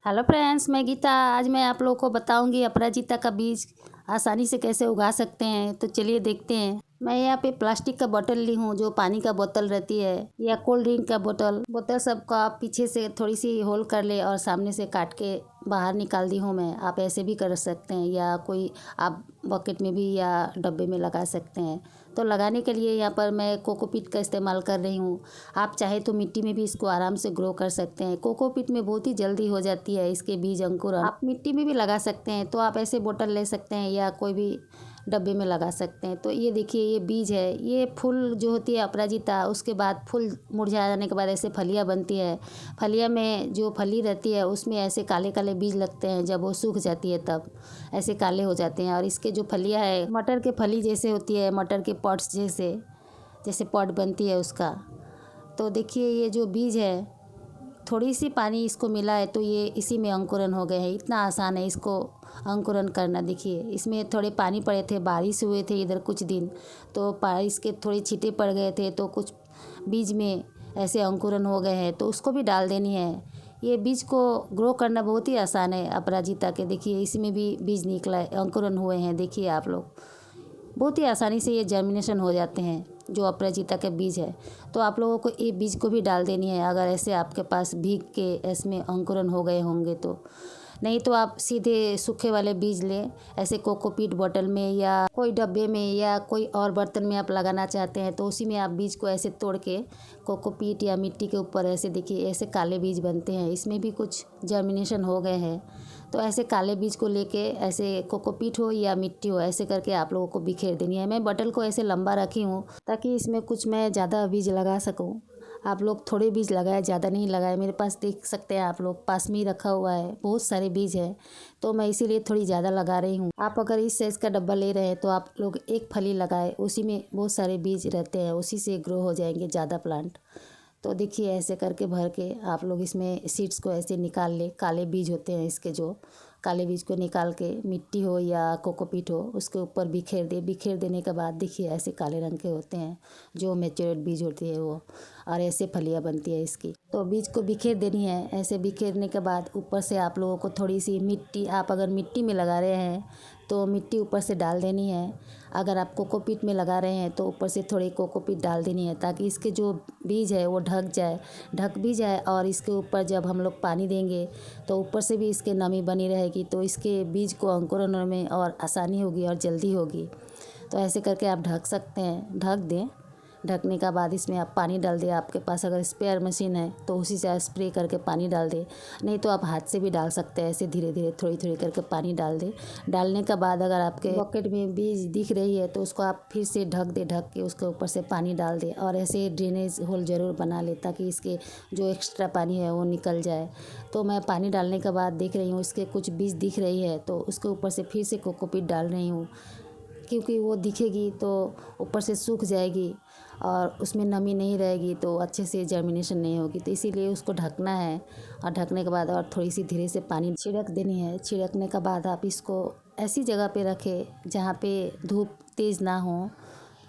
Hello friends, मैं गीता। आज मैं आप लोगों को बताऊंगी अपराजिता का बीज आसानी से कैसे उगा सकते हैं। तो चलिए देखते हैं। मैं यहाँ पे प्लास्टिक का बोतल ली हूँ, जो पानी का बोतल रहती है, या कोल्ड ड्रिंक का बोतल सबको आप पीछे से थोड़ी सी होल कर ले और सामने से काट के बाहर निकाल दी हूँ मैं। आप ऐसे भी कर सकते हैं, या कोई आप बकेट में भी या डब्बे में लगा सकते हैं। तो लगाने के लिए यहाँ पर मैं कोकोपीट का इस्तेमाल कर रही हूँ। आप चाहे तो मिट्टी में भी इसको आराम से ग्रो कर सकते हैं। कोकोपीट में बहुत ही जल्दी हो जाती है इसके बीज अंकुरण। आप मिट्टी में भी लगा सकते हैं, तो आप ऐसे बोतल ले सकते हैं या कोई भी डब्बे में लगा सकते हैं। तो ये देखिए, ये बीज है। ये फूल जो होती है अपराजिता, उसके बाद फूल मुरझा जाने के बाद ऐसे फलियाँ बनती है। फलियाँ में जो फली रहती है उसमें ऐसे काले काले बीज लगते हैं। जब वो सूख जाती है तब ऐसे काले हो जाते हैं। और इसके जो फलियाँ है, मटर के फली जैसे होती है, मटर के पॉट्स जैसे पॉट बनती है उसका। तो देखिए, ये जो बीज है, थोड़ी सी पानी इसको मिला है तो ये इसी में अंकुरन हो गए हैं। इतना आसान है इसको अंकुरन करना। देखिए, इसमें थोड़े पानी पड़े थे, बारिश हुए थे इधर कुछ दिन, तो बारिश के थोड़े छींटे पड़ गए थे, तो कुछ बीज में ऐसे अंकुरन हो गए हैं। तो उसको भी डाल देनी है। ये बीज को ग्रो करना बहुत ही आसान है अपराजिता के। देखिए, इसमें भी बीज निकला है, अंकुरन हुए हैं। देखिए आप लोग, बहुत ही आसानी से ये जर्मिनेशन हो जाते हैं जो अपराजिता के बीज है। तो आप लोगों को ये बीज को भी डाल देनी है, अगर ऐसे आपके पास भीग के इसमें अंकुरन हो गए होंगे तो। नहीं तो आप सीधे सूखे वाले बीज लें, ऐसे कोकोपीट बोतल में या कोई डब्बे में या कोई और बर्तन में आप लगाना चाहते हैं, तो उसी में आप बीज को ऐसे तोड़ के कोकोपीट या मिट्टी के ऊपर ऐसे, देखिए ऐसे काले बीज बनते हैं। इसमें भी कुछ जर्मिनेशन हो गए हैं। तो ऐसे काले बीज को लेके ऐसे कोकोपीट हो या मिट्टी हो, ऐसे करके आप लोगों को बिखेर देनी है। मैं बटल को ऐसे लंबा रखी हूँ ताकि इसमें कुछ मैं ज़्यादा बीज लगा सकूँ। आप लोग थोड़े बीज लगाए, ज़्यादा नहीं लगाए। मेरे पास देख सकते हैं आप लोग, पास में ही रखा हुआ है, बहुत सारे बीज हैं, तो मैं इसीलिए थोड़ी ज़्यादा लगा रही हूँ। आप अगर इस साइज़ का डब्बा ले रहे हैं तो आप लोग एक फली लगाए, उसी में बहुत सारे बीज रहते हैं, उसी से ग्रो हो जाएंगे ज़्यादा प्लांट। तो देखिए, ऐसे करके भर के आप लोग इसमें सीड्स को ऐसे निकाल ले। काले बीज होते हैं इसके, जो काले बीज को निकाल के मिट्टी हो या कोकोपीट हो उसके ऊपर बिखेर दे। बिखेर देने के बाद देखिए, ऐसे काले रंग के होते हैं जो मैच्योर्ड बीज होती है वो, और ऐसे फलियाँ बनती है इसकी। तो बीज को बिखेर देनी है। ऐसे बिखेरने के बाद ऊपर से आप लोगों को थोड़ी सी मिट्टी, आप अगर मिट्टी में लगा रहे हैं तो मिट्टी ऊपर से डाल देनी है। अगर आप कोकोपीट में लगा रहे हैं तो ऊपर से थोड़ी कोकोपीट डाल देनी है, ताकि इसके जो बीज है वो ढक भी जाए। और इसके ऊपर जब हम लोग पानी देंगे तो ऊपर से भी इसके नमी बनी रहेगी, तो इसके बीज को अंकुरन होने में और आसानी होगी और जल्दी होगी। तो ऐसे करके आप ढक सकते हैं, ढक दें। ढकने का बाद इसमें आप पानी डाल दें। आपके पास अगर स्पेयर मशीन है तो उसी से आप स्प्रे करके पानी डाल दें, नहीं तो आप हाथ से भी डाल सकते हैं। ऐसे धीरे धीरे थोड़ी थोड़ी करके पानी डाल दें। डालने के बाद अगर आपके बकेट में बीज दिख रही है तो उसको आप फिर से ढक दें, ढक के उसके ऊपर से पानी डाल दें। और ऐसे ड्रेनेज होल ज़रूर बना लें ताकि इसके जो एक्स्ट्रा पानी है वो निकल जाए। तो मैं पानी डालने के बाद देख रही हूँ इसके कुछ बीज दिख रही है, तो उसके ऊपर से फिर से कोकोपीट डाल रही हूँ, क्योंकि वो दिखेगी तो ऊपर से सूख जाएगी और उसमें नमी नहीं रहेगी, तो अच्छे से जर्मिनेशन नहीं होगी। तो इसीलिए उसको ढकना है। और ढकने के बाद और थोड़ी सी धीरे से पानी छिड़क देनी है। छिड़कने के बाद आप इसको ऐसी जगह पे रखें जहाँ पे धूप तेज़ ना हो,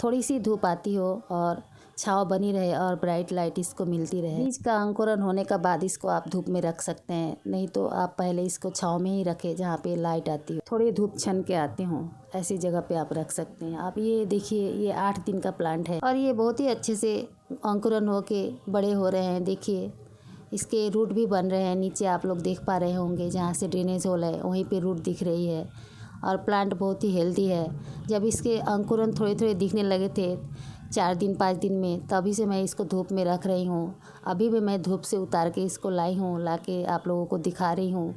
थोड़ी सी धूप आती हो और छाँव बनी रहे और ब्राइट लाइट इसको मिलती रहे। बीज का अंकुरन होने का बाद इसको आप धूप में रख सकते हैं, नहीं तो आप पहले इसको छाँव में ही रखें जहाँ पे लाइट आती हो, थोड़ी धूप छन के आती हो, ऐसी जगह पे आप रख सकते हैं। आप ये देखिए, ये 8 दिन का प्लांट है और ये बहुत ही अच्छे से अंकुरन हो के बड़े हो रहे हैं। देखिए, इसके रूट भी बन रहे हैं। नीचे आप लोग देख पा रहे होंगे, जहाँ से ड्रेनेज होल है वहीं पे रूट दिख रही है। और प्लांट बहुत ही हेल्दी है। जब इसके अंकुरन थोड़े थोड़े दिखने लगे थे 4 दिन 5 दिन में, तभी से मैं इसको धूप में रख रही हूँ। अभी भी मैं धूप से उतार के इसको लाई हूँ, ला के आप लोगों को दिखा रही हूँ।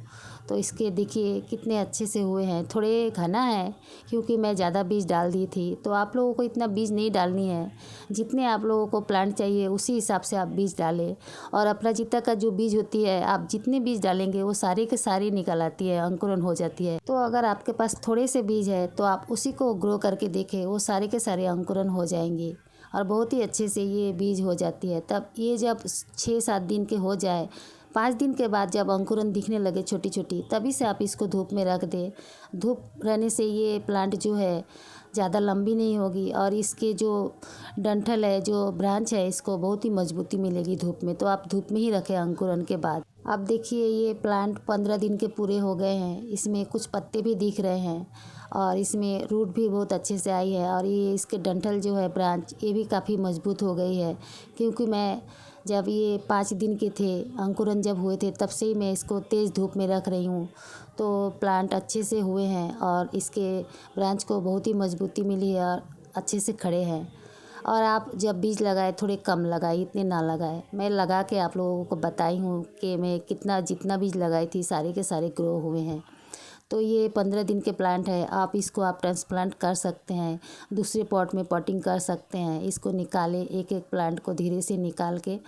तो इसके देखिए कितने अच्छे से हुए हैं। थोड़े घना है क्योंकि मैं ज़्यादा बीज डाल दी थी, तो आप लोगों को इतना बीज नहीं डालनी है। जितने आप लोगों को प्लांट चाहिए उसी हिसाब से आप बीज डालें। और अपराजिता का जो बीज होती है, आप जितने बीज डालेंगे वो सारे के सारी निकल आती है, अंकुरन हो जाती है। तो अगर आपके पास थोड़े से बीज है तो आप उसी को ग्रो करके देखें, वो सारे के सारे अंकुरन हो जाएंगे और बहुत ही अच्छे से ये बीज हो जाती है। तब ये जब 6-7 दिन के हो जाए, 5 दिन के बाद जब अंकुरन दिखने लगे छोटी छोटी, तभी से आप इसको धूप में रख दें। धूप रहने से ये प्लांट जो है ज़्यादा लंबी नहीं होगी और इसके जो डंठल है, जो ब्रांच है, इसको बहुत ही मजबूती मिलेगी धूप में। तो आप धूप में ही रखें अंकुरन के बाद। अब देखिए ये प्लांट 15 दिन के पूरे हो गए हैं। इसमें कुछ पत्ते भी दिख रहे हैं और इसमें रूट भी बहुत अच्छे से आई है और ये इसके डंठल जो है ब्रांच ये भी काफ़ी मजबूत हो गई है। क्योंकि मैं जब ये 5 दिन के थे, अंकुरन जब हुए थे, तब से ही मैं इसको तेज़ धूप में रख रही हूँ। तो प्लांट अच्छे से हुए हैं और इसके ब्रांच को बहुत ही मजबूती मिली है और अच्छे से खड़े हैं। और आप जब बीज लगाए थोड़े कम लगाए, इतने ना लगाए। मैं लगा के आप लोगों को बताई हूँ कि मैं जितना बीज लगाई थी सारे के सारे ग्रो हुए हैं। तो ये 15 दिन के प्लांट है। आप ट्रांसप्लांट कर सकते हैं, दूसरे पॉट में पॉटिंग कर सकते हैं। इसको निकाले, एक एक प्लांट को धीरे से निकाल के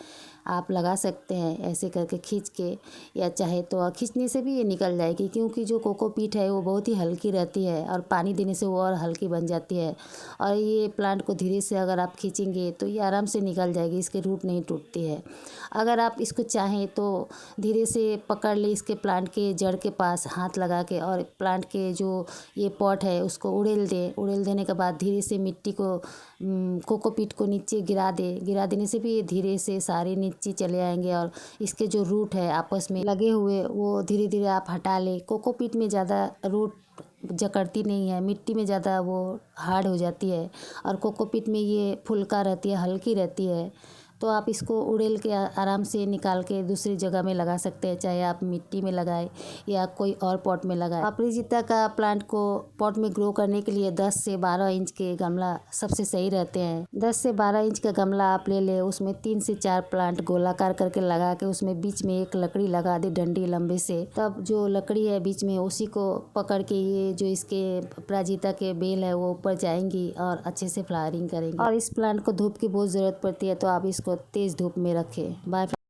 आप लगा सकते हैं, ऐसे करके खींच के, या चाहे तो खींचने से भी ये निकल जाएगी। क्योंकि जो कोकोपीट है वो बहुत ही हल्की रहती है और पानी देने से वो और हल्की बन जाती है। और ये प्लांट को धीरे से अगर आप खींचेंगे तो ये आराम से निकल जाएगी, इसके रूट नहीं टूटती है। अगर आप इसको चाहें तो धीरे से पकड़ ले, इसके प्लांट के जड़ के पास हाथ लगा के, और प्लांट के जो ये पॉट है उसको उड़ेल दे। उड़ेल देने के बाद धीरे से मिट्टी को कोकोपीट को नीचे गिरा दे। गिरा देने से भी ये धीरे से सारे नीचे चले आएंगे और इसके जो रूट है आपस में लगे हुए वो धीरे धीरे आप हटा ले। कोकोपीट में ज़्यादा रूट जकड़ती नहीं है, मिट्टी में ज़्यादा वो हार्ड हो जाती है और कोकोपीट में ये फुल्का रहती है, हल्की रहती है। तो आप इसको उड़ेल के आराम से निकाल के दूसरी जगह में लगा सकते हैं, चाहे आप मिट्टी में लगाएं या कोई और पॉट में लगाएं। अपराजिता का प्लांट को पॉट में ग्रो करने के लिए 10 से 12 इंच के गमला सबसे सही रहते हैं। 10 से 12 इंच का गमला आप ले लें, उसमें 3 से 4 प्लांट गोलाकार करके लगा के उसमें बीच में एक लकड़ी लगा दे डंडी लंबे से। तब जो लकड़ी है बीच में उसी को पकड़ के ये जो इसके अपराजिता के बेल है वो ऊपर जाएंगी और अच्छे से फ्लावरिंग करेंगी। और इस प्लांट को धूप की बहुत ज़रूरत पड़ती है, तो आप इसको तेज़ धूप में रखें। बाय।